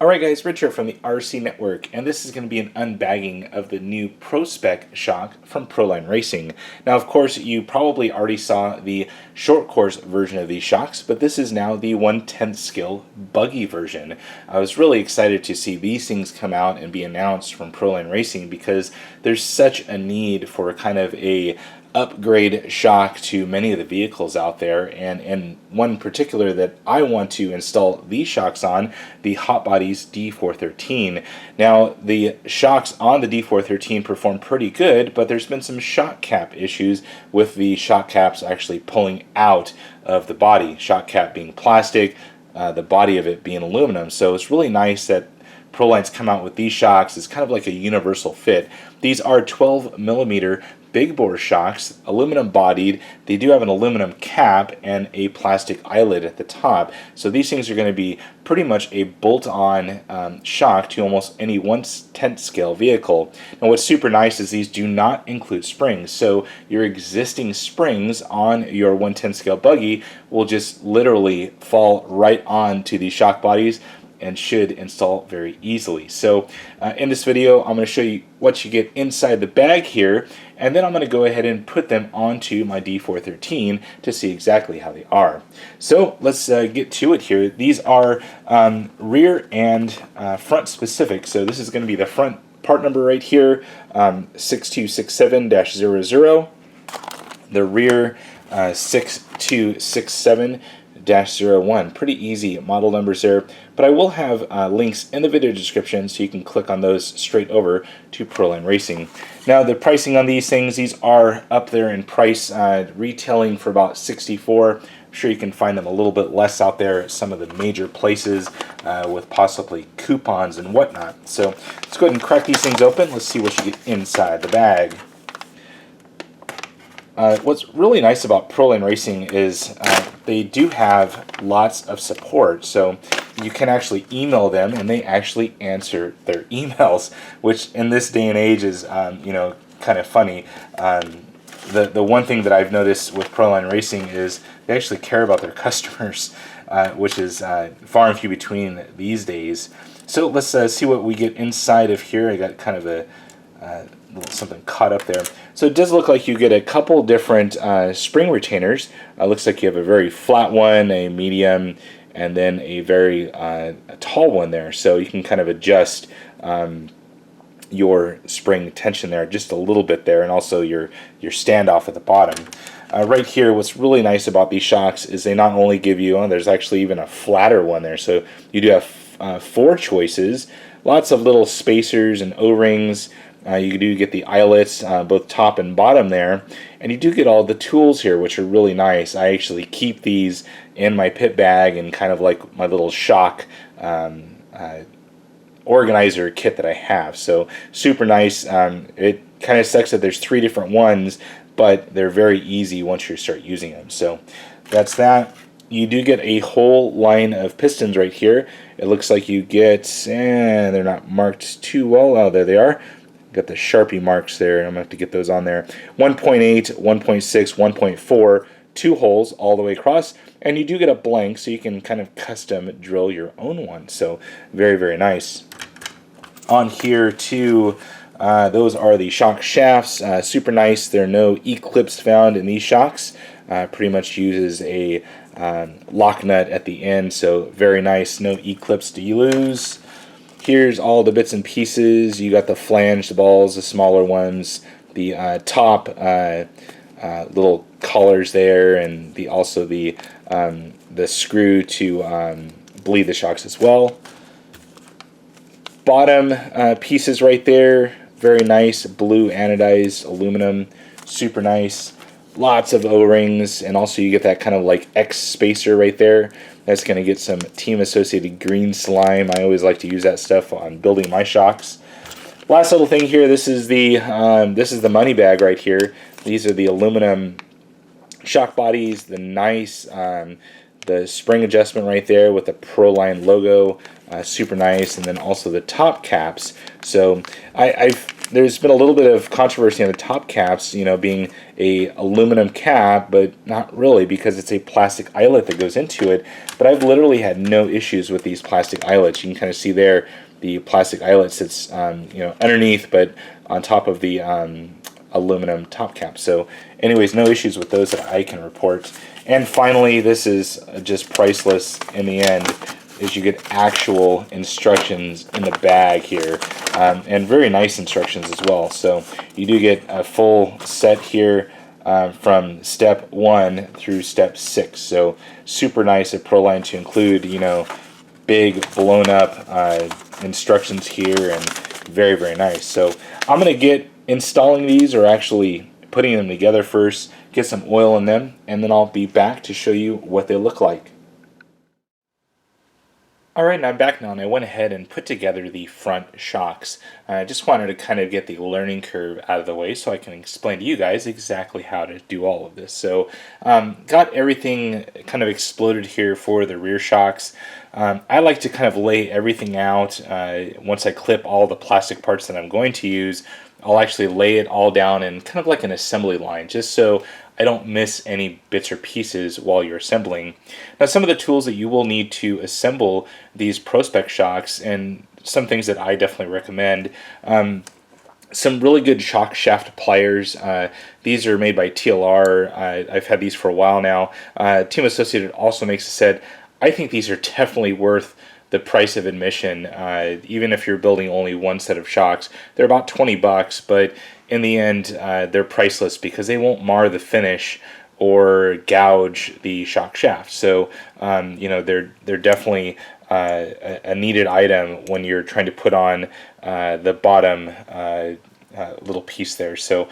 Alright guys, Rich here from the RC Network, and this is going to be an unbagging of the new Pro-Spec Shock from Proline Racing. Now of course you probably already saw the short course version of these shocks, but this is now the 1/10 scale buggy version. I was really excited to see these things come out and be announced from Proline Racing because there's such a need for kind of a upgrade shock to many of the vehicles out there, and one particular that I want to install these shocks on, the Hot Bodies D413. Now the shocks on the D413 perform pretty good, but there's been some shock cap issues with the shock caps actually pulling out of the body, shock cap being plastic, the body of it being aluminum. So it's really nice that Proline's come out with these shocks. It's kind of like a universal fit. These are 12mm big bore shocks, aluminum bodied. They do have an aluminum cap and a plastic eyelet at the top. So these things are going to be pretty much a bolt-on shock to almost any 1/10 scale vehicle. And what's super nice is these do not include springs. So your existing springs on your 1/10 scale buggy will just literally fall right onto these shock bodies and should install very easily. So in this video I'm going to show you what you get inside the bag here, and then I'm going to go ahead and put them onto my D413 to see exactly how they are. So let's get to it here. These are rear and front specific. So this is going to be the front part number right here, 6267-00. The rear 6267-01. Pretty easy model numbers there, but I will have links in the video description so you can click on those straight over to Proline Racing. Now the pricing on these things, these are up there in price, retailing for about $64. I'm sure you can find them a little bit less out there at some of the major places with possibly coupons and whatnot. So let's go ahead and crack these things open. Let's see what you get inside the bag. What's really nice about Proline Racing is they do have lots of support, so you can actually email them and they actually answer their emails, which in this day and age is you know, kind of funny. The one thing that I've noticed with Proline Racing is they actually care about their customers, which is far and few between these days. So let's see what we get inside of here. I got kind of a little something caught up there. So it does look like you get a couple different spring retainers. Looks like you have a very flat one, a medium, and then a very tall one there. So you can kind of adjust your spring tension there just a little bit there, and also your standoff at the bottom. Right here, what's really nice about these shocks is they not only give you, there's actually even a flatter one there. So you do have 4 choices, lots of little spacers and O-rings. You do get the eyelets, both top and bottom there, and you do get all the tools here, which are really nice. I actually keep these in my pit bag and kind of like my little shock organizer kit that I have. So super nice. It kind of sucks that there's 3 different ones, but they're very easy once you start using them. So that's that. You do get a whole line of pistons right here. It looks like you get, they're not marked too well. Oh, there they are. Got the Sharpie marks there. I'm going to have to get those on there. 1.8, 1.6, 1.4, 2 holes all the way across. And you do get a blank, so you can kind of custom drill your own one. So very, very nice. On here too, those are the shock shafts. Super nice. There are no E-clips found in these shocks. Pretty much uses a lock nut at the end. So very nice. No E-clips to lose. Here's all the bits and pieces. You got the flanged balls, the smaller ones, the top little collars there, and also the screw to bleed the shocks as well. Bottom pieces right there, very nice, blue anodized aluminum, super nice. Lots of O-rings, and also you get that kind of like X spacer right there. That's going to get some Team Associated green slime. I always like to use that stuff on building my shocks. Last little thing here, this is the money bag right here. These are the aluminum shock bodies, the nice the spring adjustment right there with the Proline logo, super nice, and then also the top caps. So I've there's been a little bit of controversy on the top caps, you know, being a aluminum cap, but not really, because it's a plastic eyelet that goes into it. But I've literally had no issues with these plastic eyelets. You can kind of see there the plastic eyelet sits, you know, underneath, but on top of the aluminum top cap. So anyways, no issues with those that I can report. And finally, this is just priceless in the end, is you get actual instructions in the bag here, and very nice instructions as well. So you do get a full set here from step 1 through step 6. So super nice at Proline to include, you know, big blown up instructions here, and very, very nice. So I'm going to get installing these, or actually putting them together first, get some oil in them, and then I'll be back to show you what they look like. Alright, and I'm back now, and I went ahead and put together the front shocks. I just wanted to kind of get the learning curve out of the way so I can explain to you guys exactly how to do all of this. So, got everything kind of exploded here for the rear shocks. I like to kind of lay everything out. Once I clip all the plastic parts that I'm going to use, I'll actually lay it all down in kind of like an assembly line, just so I don't miss any bits or pieces while you're assembling. Now, some of the tools that you will need to assemble these Pro-Spec shocks, and some things that I definitely recommend, some really good shock shaft pliers. These are made by TLR. I've had these for a while now. Team Associated also makes a set. I think these are definitely worth the price of admission. Even if you're building only one set of shocks, they're about 20 bucks, but in the end, they're priceless because they won't mar the finish or gouge the shock shaft. So, you know, they're definitely a needed item when you're trying to put on the bottom little piece there. So,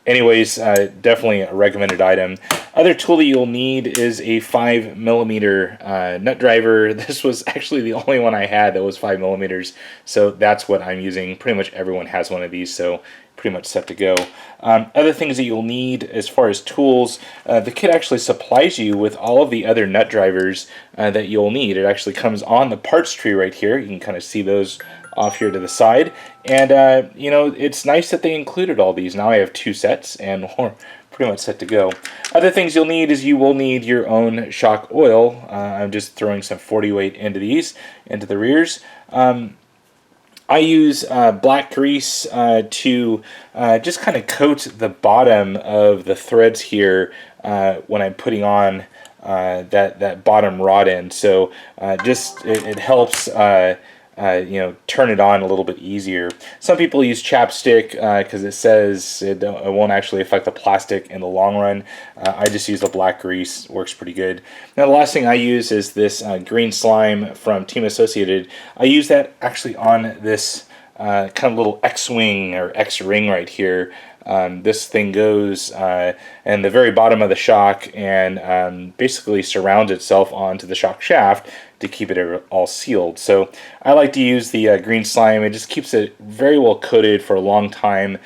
anyways, definitely a recommended item. Other tool that you'll need is a 5mm nut driver. This was actually the only one I had that was 5mm, so that's what I'm using. Pretty much everyone has one of these, so pretty much set to go. Other things that you'll need as far as tools, the kit actually supplies you with all of the other nut drivers that you'll need. It actually comes on the parts tree right here. You can kind of see those off here to the side, and you know, it's nice that they included all these. Now I have 2 sets, and we're pretty much set to go. Other things you'll need is you will need your own shock oil. I'm just throwing some 40 weight into these, into the rears. I use black grease to just kind of coat the bottom of the threads here when I'm putting on that bottom rod end. So just it helps you know, turn it on a little bit easier. Some people use chapstick because it says it won't actually affect the plastic in the long run. I just use the black grease, works pretty good. Now the last thing I use is this green slime from Team Associated. I use that actually on this kind of little X-wing or X-ring right here. This thing goes in the very bottom of the shock and basically surrounds itself onto the shock shaft to keep it all sealed. So I like to use the green slime. It just keeps it very well coated for a long time,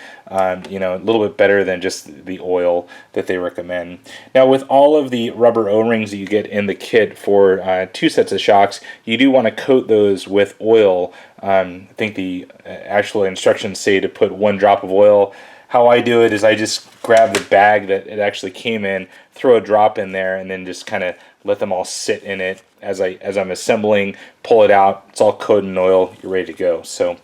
you know, a little bit better than just the oil that they recommend. Now with all of the rubber O-rings that you get in the kit for 2 sets of shocks, you do want to coat those with oil. I think the actual instructions say to put 1 drop of oil. How I do it is I just grab the bag that it actually came in, throw a drop in there, and then just kind of let them all sit in it as I'm assembling, pull it out, it's all coated in oil, you're ready to go. So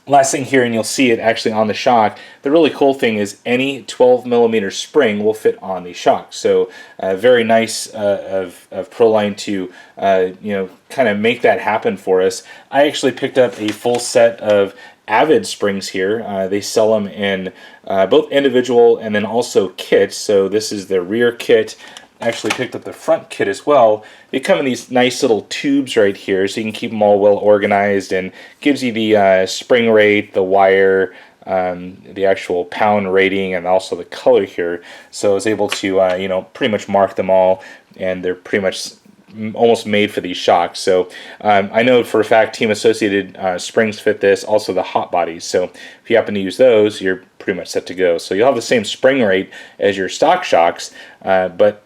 last thing here, and you'll see it actually on the shock, the really cool thing is any 12mm spring will fit on the shock. So very nice of Proline to you know, kind of make that happen for us. I actually picked up a full set of Avid springs here. They sell them in both individual and then also kits. So this is the rear kit. I actually picked up the front kit as well. They come in these nice little tubes right here, so you can keep them all well organized, and gives you the spring rate, the wire, the actual pound rating, and also the color here. So I was able to you know, pretty much mark them all, and they're pretty much almost made for these shocks. So I know for a fact Team Associated springs fit this, also the Hot Bodies. So if you happen to use those, you're pretty much set to go. So you'll have the same spring rate as your stock shocks, but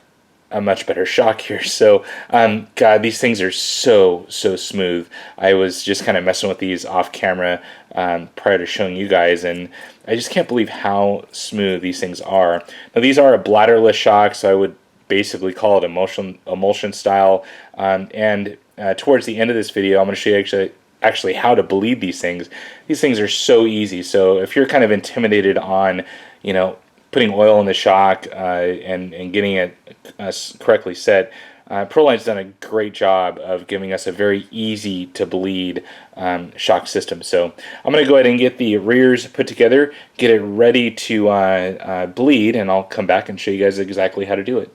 a much better shock here. So God, these things are so smooth. I was just kind of messing with these off camera prior to showing you guys, and I just can't believe how smooth these things are. Now these are a bladderless shock, so I would basically call it emulsion style, and towards the end of this video I'm going to show you actually how to bleed these things. These things are so easy, so if you're kind of intimidated on, you know, putting oil in the shock and getting it correctly set, Proline's done a great job of giving us a very easy to bleed shock system. So I'm going to go ahead and get the rears put together, get it ready to bleed, and I'll come back and show you guys exactly how to do it.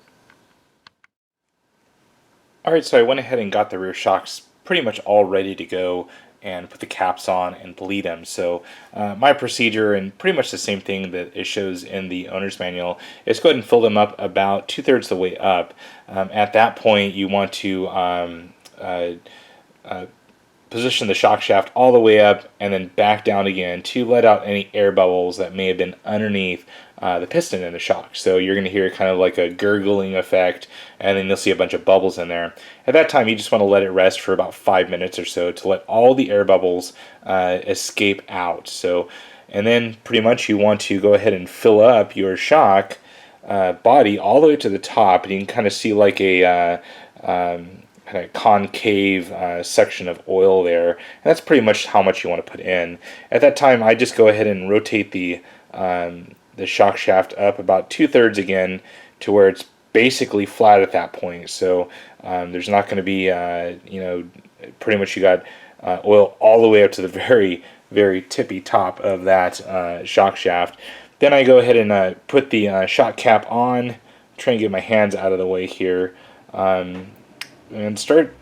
Alright, so I went ahead and got the rear shocks pretty much all ready to go and put the caps on and bleed them. So my procedure, and pretty much the same thing that it shows in the owner's manual, is go ahead and fill them up about 2/3 the way up. At that point you want to position the shock shaft all the way up and then back down again to let out any air bubbles that may have been underneath the piston in the shock. So you're going to hear kind of like a gurgling effect, and then you'll see a bunch of bubbles in there. At that time you just want to let it rest for about 5 minutes or so to let all the air bubbles escape out. So, and then pretty much you want to go ahead and fill up your shock body all the way to the top, and you can kind of see like a kind of concave section of oil there, and that's pretty much how much you want to put in. At that time I just go ahead and rotate the shock shaft up about 2/3 again to where it's basically flat at that point. So there's not going to be you know, pretty much you got oil all the way up to the very tippy top of that shock shaft. Then I go ahead and put the shock cap on, try and get my hands out of the way here, and start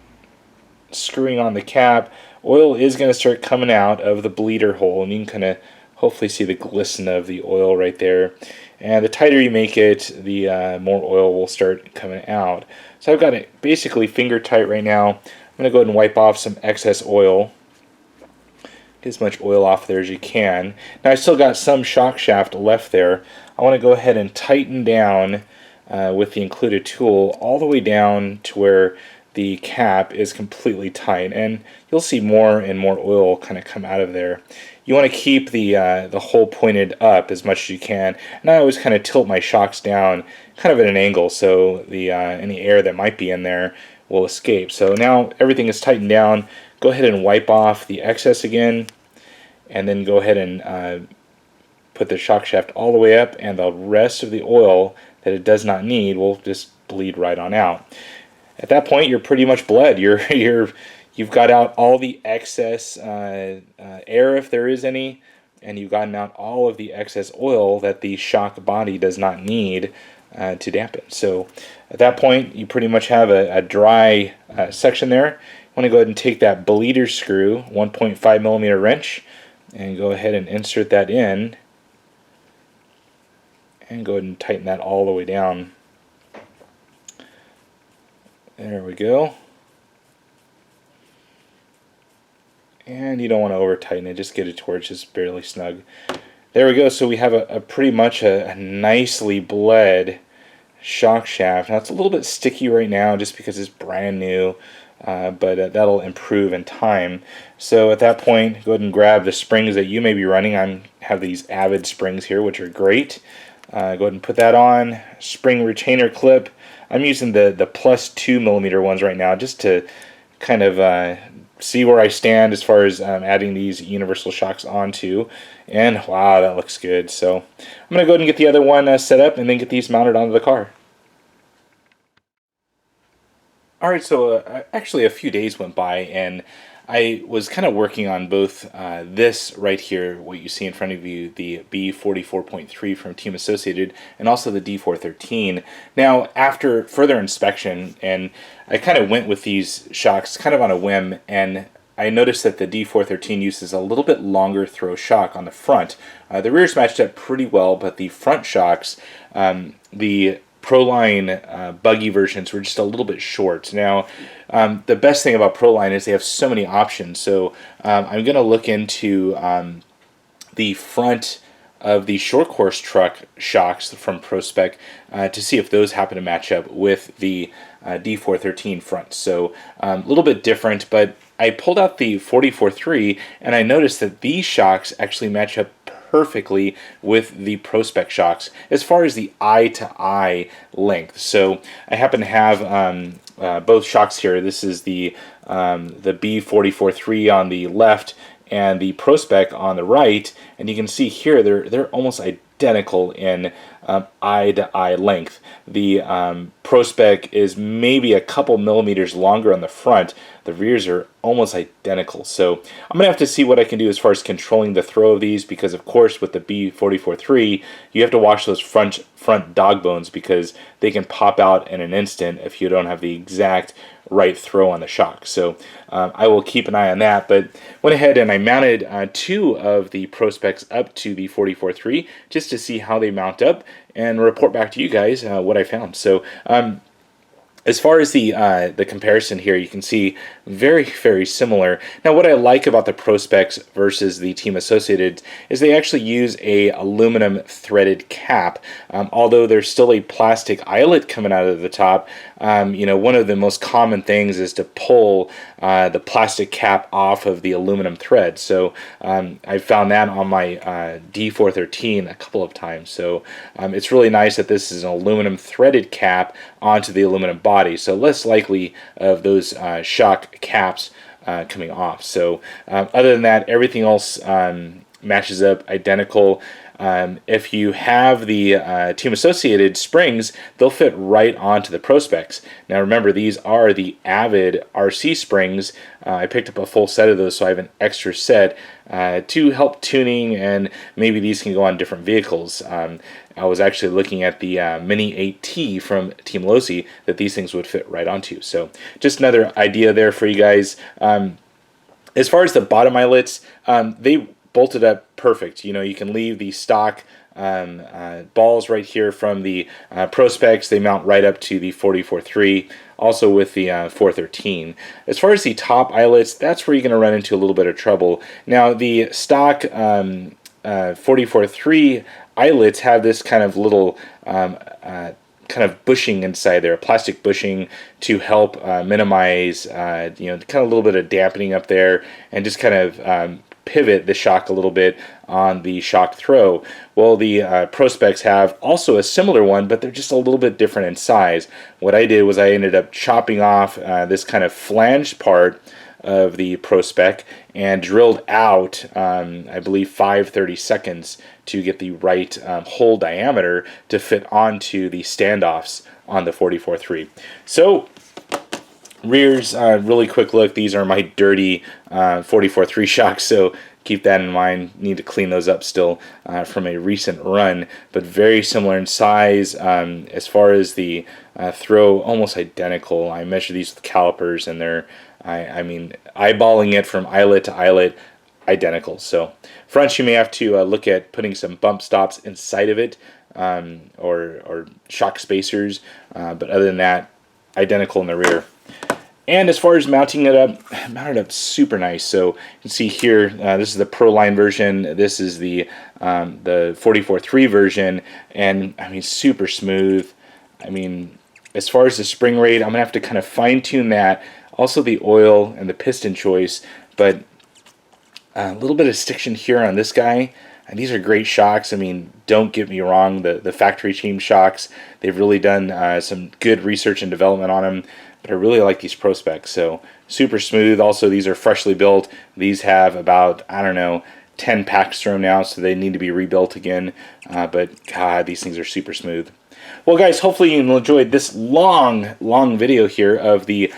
screwing on the cap. Oil is going to start coming out of the bleeder hole, and you can kind of hopefully see the glisten of the oil right there. And the tighter you make it, the more oil will start coming out. So I've got it basically finger tight right now. I'm going to go ahead and wipe off some excess oil. Get as much oil off there as you can. Now I still got some shock shaft left there. I want to go ahead and tighten down with the included tool all the way down to where the cap is completely tight, and you'll see more and more oil kind of come out of there. You want to keep the hole pointed up as much as you can, and I always kind of tilt my shocks down kind of at an angle so the any air that might be in there will escape. So now everything is tightened down. Go ahead and wipe off the excess again, and then go ahead and put the shock shaft all the way up, and the rest of the oil that it does not need will just bleed right on out. At that point you're pretty much bled. You've got out all the excess air, if there is any, and you've gotten out all of the excess oil that the shock body does not need to dampen. So at that point you pretty much have a dry section there. You want to go ahead and take that bleeder screw, 1.5mm wrench, and go ahead and insert that in, and go ahead and tighten that all the way down. There we go. And you don't want to over tighten it, just get it to where it's just barely snug. There we go. So we have a pretty much a nicely bled shock shaft. Now it's a little bit sticky right now just because it's brand new, but that'll improve in time. So at that point, go ahead and grab the springs that you may be running. I have these Avid springs here, which are great. Go ahead and put that on. Spring retainer clip. I'm using the +2mm ones right now just to kind of see where I stand as far as adding these universal shocks onto. And wow, that looks good. So I'm going to go ahead and get the other one set up and then get these mounted onto the car. Alright, so actually a few days went by and I was kind of working on both this right here, what you see in front of you, the B44.3 from Team Associated, and also the D413. Now, after further inspection, and I kind of went with these shocks kind of on a whim, and I noticed that the D413 uses a little bit longer throw shock on the front. The rears matched up pretty well, but the front shocks, the Proline Buggy versions were just a little bit short. Now, the best thing about Proline is they have so many options. So I'm going to look into the front of the short course truck shocks from Pro-Spec to see if those happen to match up with the D413 front. So a little bit different, but I pulled out the 44.3 and I noticed that these shocks actually match up perfectly with the Pro-Spec shocks as far as the eye-to-eye length. So I happen to have both shocks here. This is the B44.3 on the left and the Pro-Spec on the right, and you can see here they're almost identical in eye-to-eye length. The Pro-Spec is maybe a couple millimeters longer on the front. The rears are almost identical. So I'm gonna have to see what I can do as far as controlling the throw of these, because of course with the B44.3 you have to watch those front dog bones because they can pop out in an instant if you don't have the exact right throw on the shock. So I will keep an eye on that, but went ahead and I mounted two of the Pro-Specs up to the 44.3 just to see how they mount up and report back to you guys what I found. So as far as the comparison here, you can see very, very similar. Now, what I like about the Pro-Specs versus the Team Associated is they actually use a aluminum threaded cap. Although there's still a plastic eyelet coming out of the top, you know, one of the most common things is to pull the plastic cap off of the aluminum thread. So I found that on my D413 a couple of times. So it's really nice that this is an aluminum threaded cap onto the aluminum body, so less likely of those shock caps coming off. So other than that, everything else matches up identical. If you have the Team Associated springs, they'll fit right onto the Pro-Specs. Now remember, these are the Avid RC springs. I picked up a full set of those, so I have an extra set to help tuning, and maybe these can go on different vehicles. I was actually looking at the Mini 8T from Team Losi that these things would fit right onto. So just another idea there for you guys. As far as the bottom eyelets, they bolted up perfect. You know, you can leave the stock balls right here from the Pro-Specs. They mount right up to the 44.3, also with the 413. As far as the top eyelets, that's where you're going to run into a little bit of trouble. Now, the stock 44.3 eyelets have this kind of little kind of bushing inside there, plastic bushing, to help minimize, you know, kind of a little bit of dampening up there, and just kind of pivot the shock a little bit on the shock throw. Well, the Pro-Specs have also a similar one, but they're just a little bit different in size. What I did was I ended up chopping off this kind of flange part of the Pro-Spec and drilled out, I believe, 5/32 to get the right hole diameter to fit onto the standoffs on the 44.3. So rears, really quick look. These are my dirty 44.3 shocks, so keep that in mind. Need to clean those up still from a recent run, but very similar in size. As far as the throw, almost identical. I measured these with calipers, and they're, I mean, eyeballing it from eyelet to eyelet, identical. So fronts, you may have to look at putting some bump stops inside of it, or shock spacers, but other than that, identical in the rear. And as far as mounting it up, mounted up super nice. So you can see here, this is the Pro Line version. This is the 44.3 version, and I mean, super smooth. I mean, as far as the spring rate, I'm gonna have to kind of fine tune that. Also the oil and the piston choice, but a little bit of stiction here on this guy. And these are great shocks. I mean, don't get me wrong, the factory team shocks, they've really done some good research and development on them, but I really like these Pro-Specs. So super smooth. Also, these are freshly built. These have about, I don't know, 10 packs thrown now, so they need to be rebuilt again. But God, these things are super smooth. Well, guys, hopefully you enjoyed this long video here of the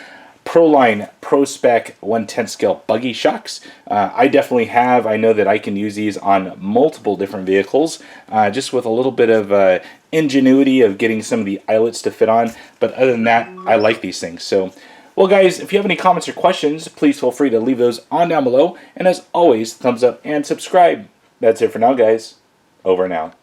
Pro-Line Pro-Spec 1/10 scale buggy shocks. I definitely have. I know that I can use these on multiple different vehicles, just with a little bit of ingenuity of getting some of the eyelets to fit on. But other than that, I like these things. So, well, guys, if you have any comments or questions, please feel free to leave those on down below. And as always, thumbs up and subscribe. That's it for now, guys. Over and out.